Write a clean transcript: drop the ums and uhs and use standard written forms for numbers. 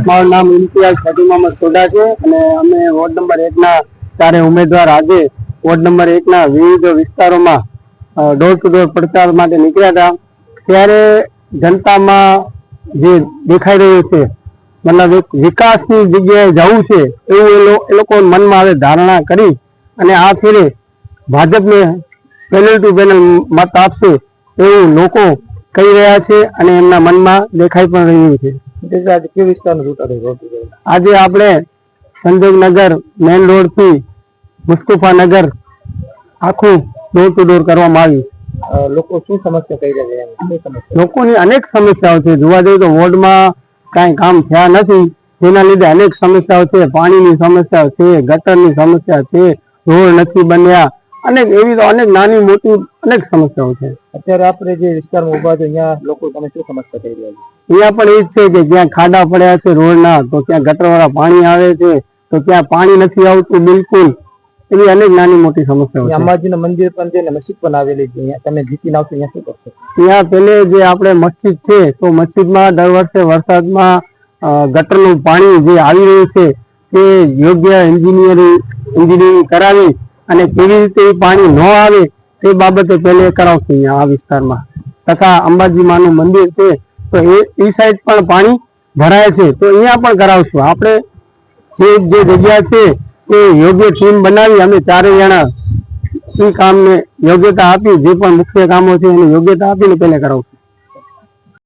મારું નામ ઇમ્તિયાઝ ફાતિમ મોહમ્મદ સોડા છે અને અમે વોર્ડ નંબર 1 ના ચારે ઉમેદવાર આજે વોર્ડ નંબર 1 ના વિવિધ વિસ્તારોમાં ડોર ટુ ડોર પ્રચાર માટે નીકળ્યા હતા। ત્યારે જનતામાં જે દેખાઈ રહ્યું છે મતલબ એક વિકાસની જગ્યાએ જવું છે એવું એ લોકો મનમાં હવે ધારણા કરી અને આ ફેરે ભાજપને પેનલ ટુ પેનલ મત આપશે એવું લોકો કહી રહ્યા છે અને એમના મનમાં દેખાઈ પણ રહ્યું છે। આજે આપણે સંજોગનગર મેઇન રોડ થી મુસ્તફાનગર આખું ડોર ટુ ડોર કરવામાં આવ્યું। લોકો શું સમસ્યા કહી રહ્યા છે? લોકોની અનેક સમસ્યાઓ છે। જોવા જઈએ તો વોર્ડમાં કાંઈ કામ થયા નથી, જેના લીધે અનેક સમસ્યાઓ છે। પાણીની સમસ્યા છે, ગટરની સમસ્યા છે, રોડ નથી બન્યા, અનેક એવી તો અનેક નાની મોટી અનેક સમસ્યાઓ છે। અત્યારે આપણે જે વિસ્તારમાં ઉભા છે અહીંયા લોકો તમે શું સમસ્યા કહી રહ્યા છે? અહીંયા પણ એ જ છે કે જ્યાં ખાડા પડ્યા છે રોડના, તો ત્યાં ગટરવાળા પાણી આવે છે, તો ત્યાં પાણી નથી આવતું બિલકુલ, એવી અનેક નાની મોટી સમસ્યાઓ છે। અંબાજીનું મંદિર પણ છે ને મસ્જિદ પણ આવેલી છે, અહીંયા તમે જીતીને આવશો અહીંયા શું કરશો? ત્યાં પેલે જે આપણે મસ્જિદ છે તો મસ્જિદમાં દર વર્ષે વરસાદમાં ગટરનું પાણી જે આવી રહ્યું છે તે યોગ્ય એન્જિનિયરિંગ કરાવી અને કેવી રીતે પાણી ન આવે તે બાબતે પહેલે કરાવશું અહીંયા આ વિસ્તારમાં। તથા અંબાજી માનું મંદિર છે તો એ સાઈડ પણ પાણી ભરાય છે તો અહીંયા પણ કરાવશું। આપણે જે જગ્યા છે એ યોગ્ય ટીમ બનાવી અમે ચારે જણા એ કામને યોગ્યતા આપી, જે પણ મુખ્ય કામો છે એને યોગ્યતા આપીને પહેલે કરાવશું।